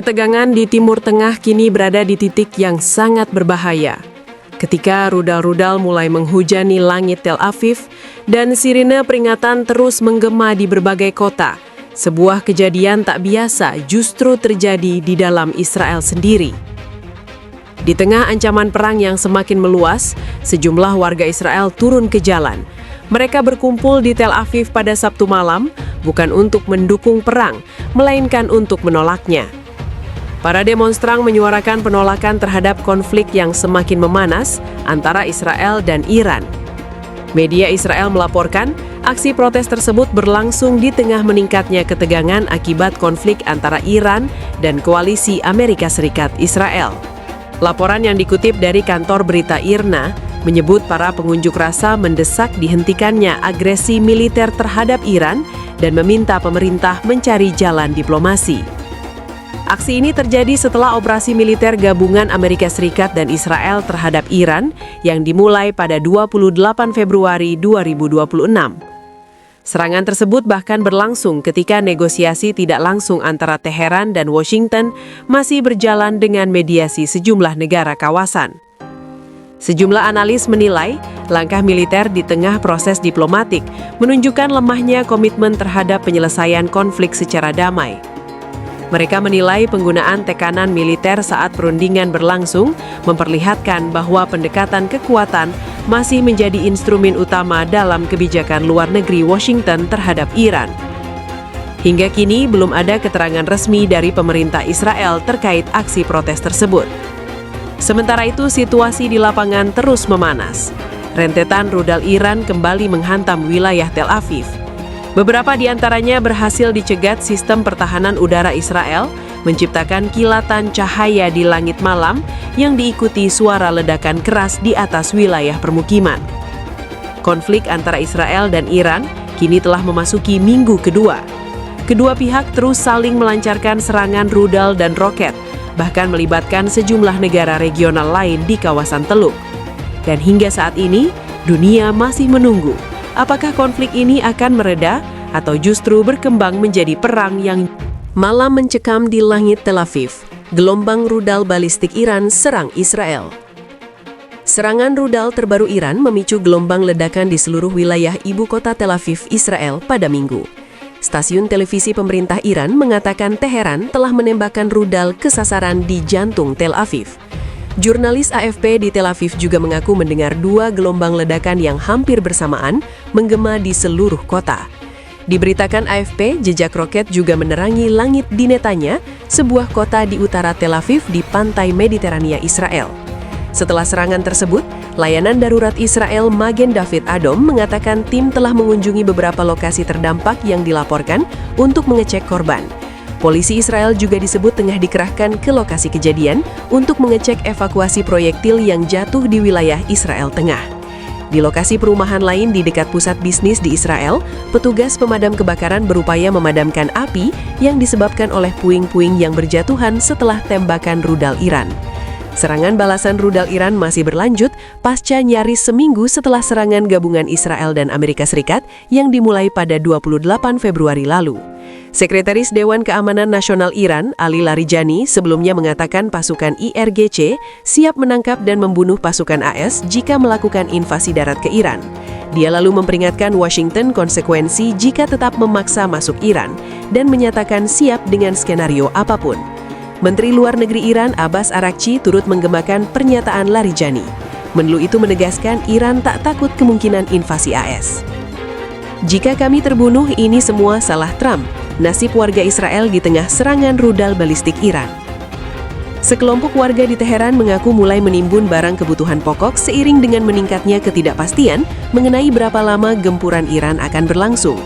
Ketegangan di Timur Tengah kini berada di titik yang sangat berbahaya. Ketika rudal-rudal mulai menghujani langit Tel Aviv dan sirine peringatan terus menggema di berbagai kota, sebuah kejadian tak biasa justru terjadi di dalam Israel sendiri. Di tengah ancaman perang yang semakin meluas, sejumlah warga Israel turun ke jalan. Mereka berkumpul di Tel Aviv pada Sabtu malam, bukan untuk mendukung perang, melainkan untuk menolaknya. Para demonstran menyuarakan penolakan terhadap konflik yang semakin memanas antara Israel dan Iran. Media Israel melaporkan, aksi protes tersebut berlangsung di tengah meningkatnya ketegangan akibat konflik antara Iran dan koalisi Amerika Serikat Israel. Laporan yang dikutip dari kantor berita IRNA menyebut para pengunjuk rasa mendesak dihentikannya agresi militer terhadap Iran dan meminta pemerintah mencari jalan diplomasi. Aksi ini terjadi setelah operasi militer gabungan Amerika Serikat dan Israel terhadap Iran yang dimulai pada 28 Februari 2026. Serangan tersebut bahkan berlangsung ketika negosiasi tidak langsung antara Teheran dan Washington masih berjalan dengan mediasi sejumlah negara kawasan. Sejumlah analis menilai langkah militer di tengah proses diplomatik menunjukkan lemahnya komitmen terhadap penyelesaian konflik secara damai. Mereka menilai penggunaan tekanan militer saat perundingan berlangsung memperlihatkan bahwa pendekatan kekuatan masih menjadi instrumen utama dalam kebijakan luar negeri Washington terhadap Iran. Hingga kini belum ada keterangan resmi dari pemerintah Israel terkait aksi protes tersebut. Sementara itu, situasi di lapangan terus memanas. Rentetan rudal Iran kembali menghantam wilayah Tel Aviv. Beberapa di antaranya berhasil dicegat sistem pertahanan udara Israel, menciptakan kilatan cahaya di langit malam yang diikuti suara ledakan keras di atas wilayah permukiman. Konflik antara Israel dan Iran kini telah memasuki minggu kedua. Kedua pihak terus saling melancarkan serangan rudal dan roket, bahkan melibatkan sejumlah negara regional lain di kawasan Teluk. Dan hingga saat ini, dunia masih menunggu apakah konflik ini akan mereda atau justru berkembang menjadi perang yang malam mencekam di langit Tel Aviv. Gelombang rudal balistik Iran serang Israel. Serangan rudal terbaru Iran memicu gelombang ledakan di seluruh wilayah ibu kota Tel Aviv, Israel pada Minggu. Stasiun televisi pemerintah Iran mengatakan Teheran telah menembakkan rudal ke sasaran di jantung Tel Aviv. Jurnalis AFP di Tel Aviv juga mengaku mendengar dua gelombang ledakan yang hampir bersamaan menggema di seluruh kota. Diberitakan AFP, jejak roket juga menerangi langit di Netanya, sebuah kota di utara Tel Aviv di pantai Mediterania Israel. Setelah serangan tersebut, layanan darurat Israel Magen David Adom mengatakan tim telah mengunjungi beberapa lokasi terdampak yang dilaporkan untuk mengecek korban. Polisi Israel juga disebut tengah dikerahkan ke lokasi kejadian untuk mengecek evakuasi proyektil yang jatuh di wilayah Israel Tengah. Di lokasi perumahan lain di dekat pusat bisnis di Israel, petugas pemadam kebakaran berupaya memadamkan api yang disebabkan oleh puing-puing yang berjatuhan setelah tembakan rudal Iran. Serangan balasan rudal Iran masih berlanjut pasca nyaris seminggu setelah serangan gabungan Israel dan Amerika Serikat yang dimulai pada 28 Februari lalu. Sekretaris Dewan Keamanan Nasional Iran, Ali Larijani, sebelumnya mengatakan pasukan IRGC siap menangkap dan membunuh pasukan AS jika melakukan invasi darat ke Iran. Dia lalu memperingatkan Washington konsekuensi jika tetap memaksa masuk Iran dan menyatakan siap dengan skenario apapun. Menteri Luar Negeri Iran Abbas Araghchi turut menggemakan pernyataan Larijani. Menlu itu menegaskan Iran tak takut kemungkinan invasi AS. Jika kami terbunuh, ini semua salah Trump. Nasib warga Israel di tengah serangan rudal balistik Iran. Sekelompok warga di Teheran mengaku mulai menimbun barang kebutuhan pokok seiring dengan meningkatnya ketidakpastian mengenai berapa lama gempuran Iran akan berlangsung.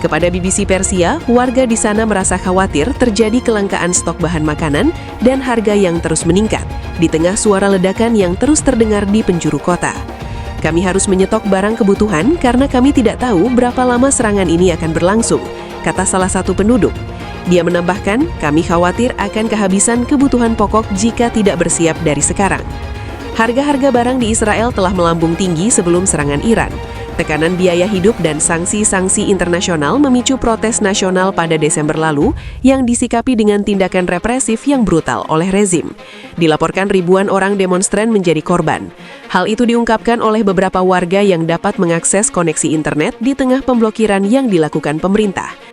Kepada BBC Persia, warga di sana merasa khawatir terjadi kelangkaan stok bahan makanan dan harga yang terus meningkat, di tengah suara ledakan yang terus terdengar di penjuru kota. Kami harus menyetok barang kebutuhan karena kami tidak tahu berapa lama serangan ini akan berlangsung, kata salah satu penduduk. Dia menambahkan, kami khawatir akan kehabisan kebutuhan pokok jika tidak bersiap dari sekarang. Harga-harga barang di Israel telah melambung tinggi sebelum serangan Iran. Tekanan biaya hidup dan sanksi-sanksi internasional memicu protes nasional pada Desember lalu yang disikapi dengan tindakan represif yang brutal oleh rezim. Dilaporkan ribuan orang demonstran menjadi korban. Hal itu diungkapkan oleh beberapa warga yang dapat mengakses koneksi internet di tengah pemblokiran yang dilakukan pemerintah.